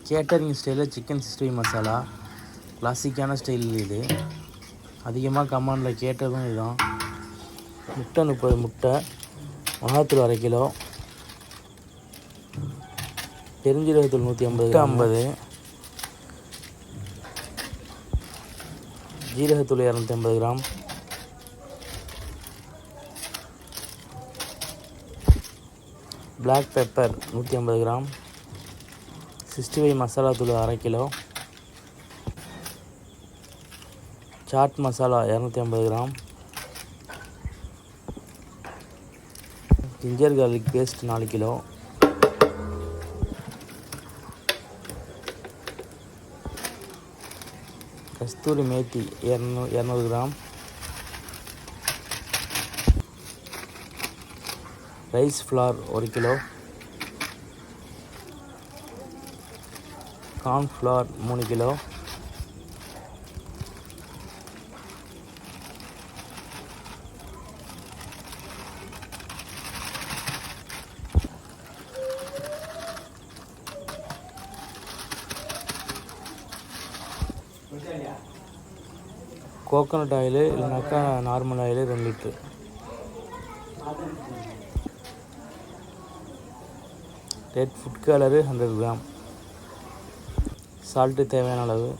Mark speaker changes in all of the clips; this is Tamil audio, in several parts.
Speaker 1: கேட்டரிங் ஸ்டைலில் சிக்கன் 65 மசாலா கிளாசிக்கான ஸ்டைல் இது. அதிகமாக கமாண்டில் கேட்டதும் இதுதான். முட்டை 30 முட்டை, மிளகாத்தூள் 1/2 கிலோ, பெருஞ்சீரகத்தூள் 150, ஜீரகத்தூள் 250 gram, black pepper 150 gram, 65 masala தூள் 1/2 kilo, chaat masala 250 gram, ginger garlic paste 4 kilo, kasuri methi 200 gram, rice flour 1 kilo, cornflour 3 kilo, coconut oil இல்லைனாக்கா normal oil 2 litre, red food colour 100 gram, salt தேவையான அளவு,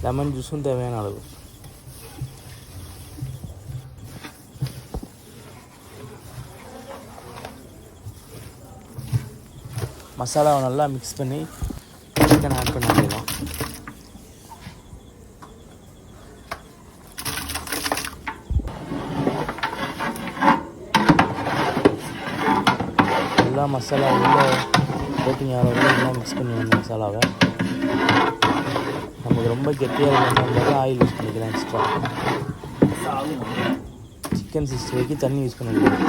Speaker 1: லெமன் ஜூஸும் தேவையான அளவு. மசாலாவை நல்லா மிக்ஸ் பண்ணி சிக்கன் ஆட் பண்ண வேண்டியதான். நல்லா மசாலா உள்ள கோட்டிங் ஆகிற வரைக்கும் நல்லா மிக்ஸ் பண்ணி மசாலாவை. நமக்கு ரொம்ப கெட்டியாக இருந்தாலும் ஆயில் யூஸ் பண்ணிக்கலாம். எக்ஸ்ட்ரா சிக்கன் 65க்கு தண்ணி யூஸ் பண்ணிக்கலாம்.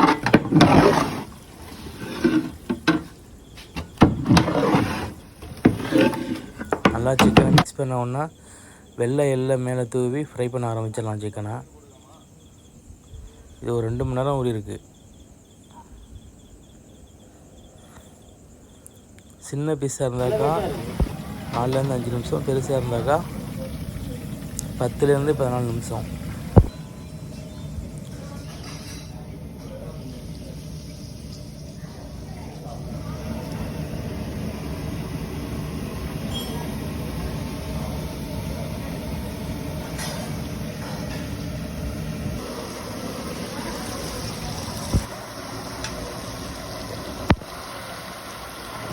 Speaker 1: நல்லா சிக்கனை மிக்ஸ் பண்ண உடனே வெள்ளை எள்ளை மேலே தூவி ஃப்ரை பண்ண ஆரம்பிச்சிடலாம் சிக்கனை. இது ஒரு 2 மணி நேரம் ஊறி இருக்குது. சின்ன பீஸாக இருந்தாக்கா 4லேருந்து 5 நிமிஷம், பெருசாக இருந்தாக்கா 10லேருந்து 14 நிமிஷம்.